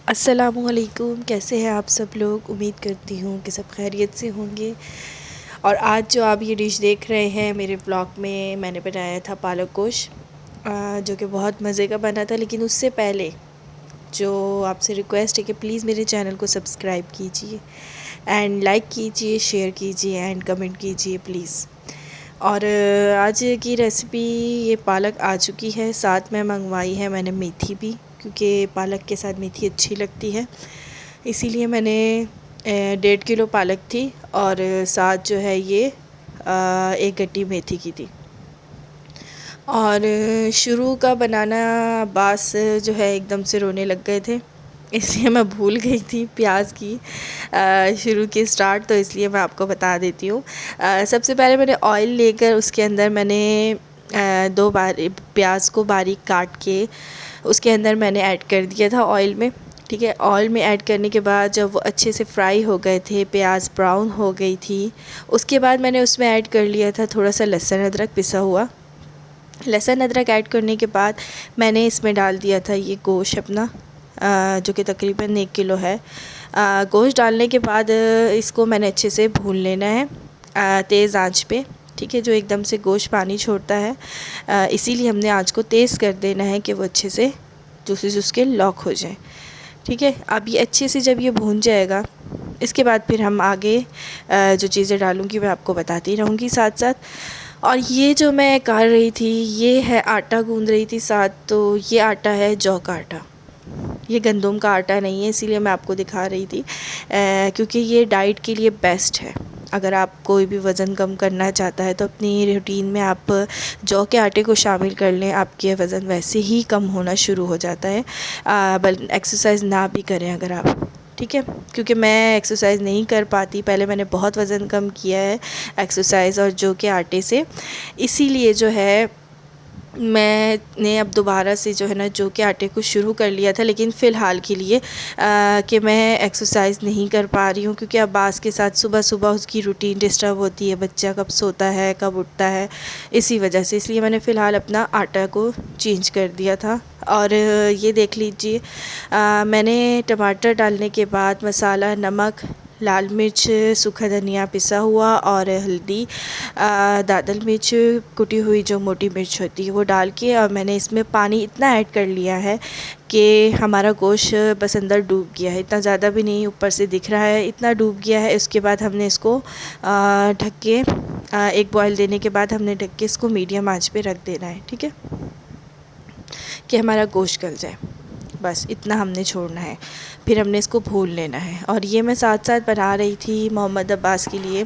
अस्सलामुअलैकुम। कैसे हैं आप सब लोग? उम्मीद करती हूँ कि सब खैरियत से होंगे। और आज जो आप ये डिश देख रहे हैं मेरे ब्लॉग में, मैंने बनाया था पालक गोश्त, जो कि बहुत मज़े का बना था। लेकिन उससे पहले जो आपसे रिक्वेस्ट है कि प्लीज़ मेरे चैनल को सब्सक्राइब कीजिए एंड लाइक कीजिए, शेयर कीजिए एंड कमेंट कीजिए प्लीज़। और आज की रेसिपी ये पालक आ चुकी है, साथ में मंगवाई है मैंने मेथी भी, क्योंकि पालक के साथ मेथी अच्छी लगती है। इसीलिए मैंने 1.5 किलो पालक थी और साथ जो है ये 1 गड्डी मेथी की थी। और शुरू का बनाना अब्बास जो है एकदम से रोने लग गए थे, इसलिए मैं भूल गई थी प्याज की शुरू की स्टार्ट, तो इसलिए मैं आपको बता देती हूँ। सबसे पहले मैंने ऑयल लेकर उसके अंदर मैंने 2 बार प्याज को बारीक काट के उसके अंदर मैंने ऐड कर दिया था ऑयल में। ठीक है, ऑयल में ऐड करने के बाद जब वो अच्छे से फ्राई हो गए थे, प्याज ब्राउन हो गई थी, उसके बाद मैंने उसमें ऐड कर लिया था थोड़ा सा लहसुन अदरक पिसा हुआ। लहसुन अदरक ऐड करने के बाद मैंने इसमें डाल दिया था ये गोश्त अपना, जो कि तकरीबन 1 किलो है। गोश्त डालने के बाद इसको मैंने अच्छे से भून लेना है तेज़ आंच पे। ठीक है, जो एकदम से गोश्त पानी छोड़ता है, इसीलिए हमने आंच को तेज़ कर देना है कि वो अच्छे से जूसेस उसके लॉक हो जाए। ठीक है, अब ये अच्छे से जब ये भून जाएगा, इसके बाद फिर हम आगे जो चीज़ें डालूँगी मैं आपको बताती रहूँगी साथ साथ। और ये जो मैं कर रही थी, ये है आटा गूँध रही थी साथ, तो ये आटा है जौ का आटा, ये गंदम का आटा नहीं है, इसीलिए मैं आपको दिखा रही थी क्योंकि ये डाइट के लिए बेस्ट है। अगर आप कोई भी वज़न कम करना चाहता है तो अपनी रूटीन में आप जौ के आटे को शामिल कर लें, आपके वज़न वैसे ही कम होना शुरू हो जाता है, बल्कि एक्सरसाइज़ ना भी करें अगर आप। ठीक है, क्योंकि मैं एक्सरसाइज़ नहीं कर पाती, पहले मैंने बहुत वज़न कम किया है एक्सरसाइज़ और जौ के आटे से, इसीलिए जो है मैंने अब दोबारा से जो है ना जौ के आटे को शुरू कर लिया था। लेकिन फ़िलहाल के लिए कि मैं एक्सरसाइज़ नहीं कर पा रही हूँ, क्योंकि अब्बास के साथ सुबह सुबह उसकी रूटीन डिस्टर्ब होती है, बच्चा कब सोता है कब उठता है, इसी वजह से इसलिए मैंने फ़िलहाल अपना आटा को चेंज कर दिया था। और ये देख लीजिए, मैंने टमाटर डालने के बाद मसाला, नमक, लाल मिर्च, सूखा धनिया पिसा हुआ और हल्दी, दादल मिर्च कुटी हुई जो मोटी मिर्च होती है वो डाल के, और मैंने इसमें पानी इतना ऐड कर लिया है कि हमारा गोश्त बस अंदर डूब गया है, इतना ज़्यादा भी नहीं ऊपर से दिख रहा है, इतना डूब गया है। उसके बाद हमने इसको ढक के एक बॉयल देने के बाद हमने ढक के इसको मीडियम आंच पे रख देना है। ठीक है, कि हमारा गोश्त गल जाए, बस इतना हमने छोड़ना है, फिर हमने इसको भून लेना है। और ये मैं साथ साथ बना रही थी मोहम्मद अब्बास के लिए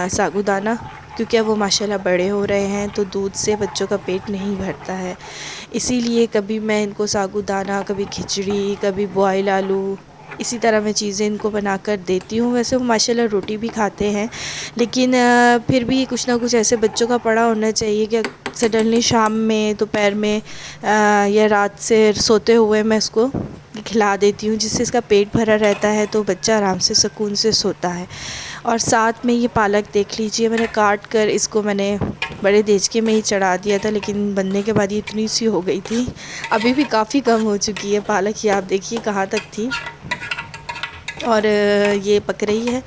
साबूदाना, क्योंकि अब वो माशाल्लाह बड़े हो रहे हैं तो दूध से बच्चों का पेट नहीं भरता है, इसीलिए कभी मैं इनको साबूदाना, कभी खिचड़ी, कभी बॉयल आलू, इसी तरह मैं चीज़ें इनको बनाकर देती हूँ। वैसे वो माशाल्लाह रोटी भी खाते हैं, लेकिन फिर भी कुछ ना कुछ ऐसे बच्चों का पड़ा होना चाहिए कि सडनली शाम में, दोपहर में या रात से सोते हुए मैं उसको खिला देती हूँ, जिससे इसका पेट भरा रहता है तो बच्चा आराम से सुकून से सोता है। और साथ में ये पालक देख लीजिए, मैंने काट कर इसको मैंने बड़े देचके में ही चढ़ा दिया था, लेकिन बनने के बाद ये इतनी सी हो गई थी, अभी भी काफ़ी कम हो चुकी है पालक, ये आप देखिए कहाँ तक थी। और ये पक रही है,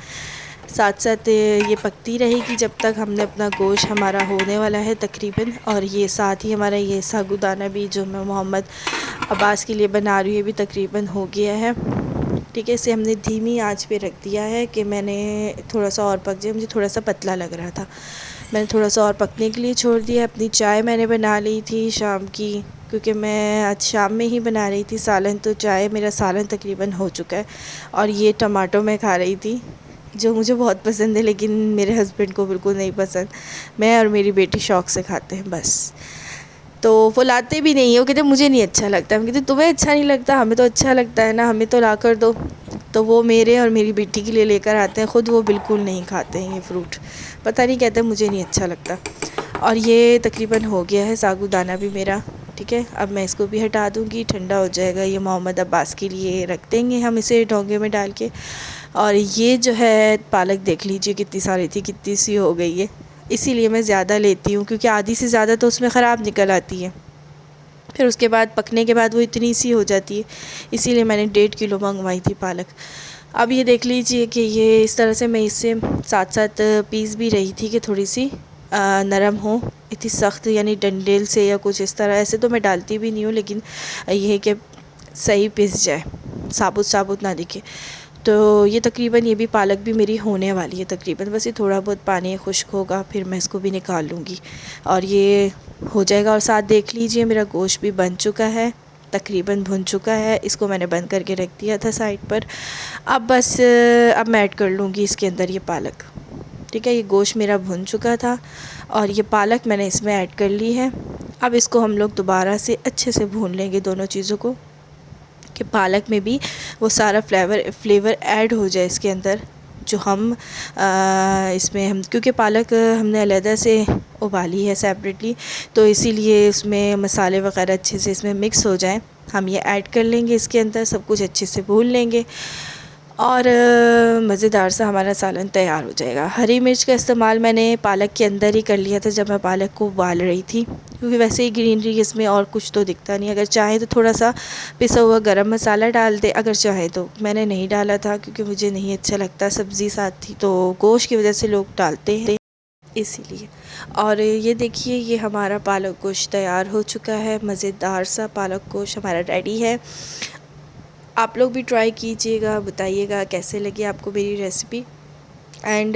साथ साथ ये पकती रहेगी जब तक हमने अपना गोश्त हमारा होने वाला है तकरीबन। और ये साथ ही हमारा ये साबूदाना भी जो मैं मोहम्मद अब्बास के लिए बना रही हूँ, ये भी तकरीबन हो गया है। ठीक है, इसे हमने धीमी आंच पे रख दिया है कि मैंने थोड़ा सा और पक जाए, मुझे थोड़ा सा पतला लग रहा था, मैंने थोड़ा सा और पकने के लिए छोड़ दिया। अपनी चाय मैंने बना ली थी शाम की, क्योंकि मैं आज शाम में ही बना रही थी सालन, तो चाय मेरा सालन तकरीबन हो चुका है। और ये टमाटो मैं खा रही थी, जो मुझे बहुत पसंद है, लेकिन मेरे हस्बैंड को बिल्कुल नहीं पसंद, मैं और मेरी बेटी शौक़ से खाते हैं बस। तो वो लाते भी नहीं है, वो कहते मुझे नहीं अच्छा लगता, हम कहते तुम्हें अच्छा नहीं लगता, हमें तो अच्छा लगता है ना, हमें तो ला कर दो। तो वो मेरे और मेरी बेटी के लिए लेकर आते हैं, ख़ुद वो बिल्कुल नहीं खाते हैं ये फ्रूट, पता नहीं, कहते मुझे नहीं अच्छा लगता। और ये तकरीबन हो गया है साबूदाना भी मेरा। ठीक है, अब मैं इसको भी हटा दूँगी, ठंडा हो जाएगा। ये मोहम्मद अब्बास के लिए रख देंगे हम इसे डोंगे में डाल के। और ये जो है पालक देख लीजिए कितनी सारी थी, कितनी सी हो गई है, इसीलिए मैं ज़्यादा लेती हूँ, क्योंकि आधी से ज़्यादा तो उसमें ख़राब निकल आती है, फिर उसके बाद पकने के बाद वो इतनी सी हो जाती है, इसीलिए मैंने 1.5 किलो मंगवाई थी पालक। अब ये देख लीजिए कि ये इस तरह से मैं इसे साथ साथ पीस भी रही थी कि थोड़ी सी नरम हो, इतनी सख्त यानी डंडेल से या कुछ इस तरह। ऐसे तो मैं डालती भी नहीं हूँ, लेकिन ये है कि सही पिस जाए, साबुत साबुत ना दिखे। तो ये तकरीबन ये भी पालक भी मेरी होने वाली है तकरीबन, बस ये थोड़ा बहुत पानी खुश्क होगा, फिर मैं इसको भी निकाल लूँगी और ये हो जाएगा। और साथ देख लीजिए मेरा गोश्त भी बन चुका है, तकरीबन भुन चुका है। इसको मैंने बंद करके रख दिया था साइड पर। अब बस अब मैं ऐड कर लूँगी इसके अंदर ये पालक। ठीक है, ये गोश्त मेरा भुन चुका था और ये पालक मैंने इसमें ऐड कर ली है। अब इसको हम लोग दोबारा से अच्छे से भून लेंगे दोनों चीज़ों को, कि पालक में भी वो सारा फ्लेवर ऐड हो जाए इसके अंदर। जो हम इसमें हम क्योंकि पालक हमने अलग से उबाली है सेपरेटली, तो इसीलिए उसमें मसाले वग़ैरह अच्छे से इसमें मिक्स हो जाएं। हम ये ऐड कर लेंगे इसके अंदर, सब कुछ अच्छे से भून लेंगे और मज़ेदार सा हमारा सालन तैयार हो जाएगा। हरी मिर्च का इस्तेमाल मैंने पालक के अंदर ही कर लिया था जब मैं पालक को उबाल रही थी, क्योंकि वैसे ही ग्रीनरी इसमें और कुछ तो दिखता नहीं। अगर चाहे तो थोड़ा सा पिसा हुआ गरम मसाला डाल दे, अगर चाहे तो। मैंने नहीं डाला था क्योंकि मुझे नहीं अच्छा लगता, सब्ज़ी साथ थी तो गोश्त की वजह से लोग डालते हैं इसीलिए। और ये देखिए ये हमारा पालक गोश्त तैयार हो चुका है, मज़ेदार सा पालक गोश्त हमारा रेडी है। आप लोग भी ट्राई कीजिएगा, बताइएगा कैसे लगी आपको मेरी रेसिपी। एंड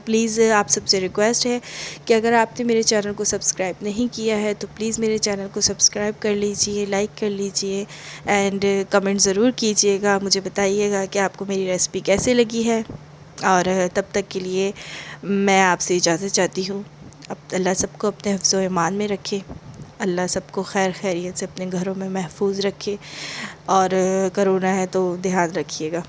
प्लीज़ आप सबसे रिक्वेस्ट है कि अगर आपने मेरे चैनल को सब्सक्राइब नहीं किया है तो प्लीज़ मेरे चैनल को सब्सक्राइब कर लीजिए, लाइक कर लीजिए एंड कमेंट ज़रूर कीजिएगा, मुझे बताइएगा कि आपको मेरी रेसिपी कैसे लगी है। और तब तक के लिए मैं आपसे इजाज़त चाहती हूँ। अब अल्लाह सबको अपने हिफ्ज़ व ईमान में रखे, अल्लाह सबको खैर खैरियत से अपने घरों में महफूज रखे और कोरोना है तो ध्यान रखिएगा।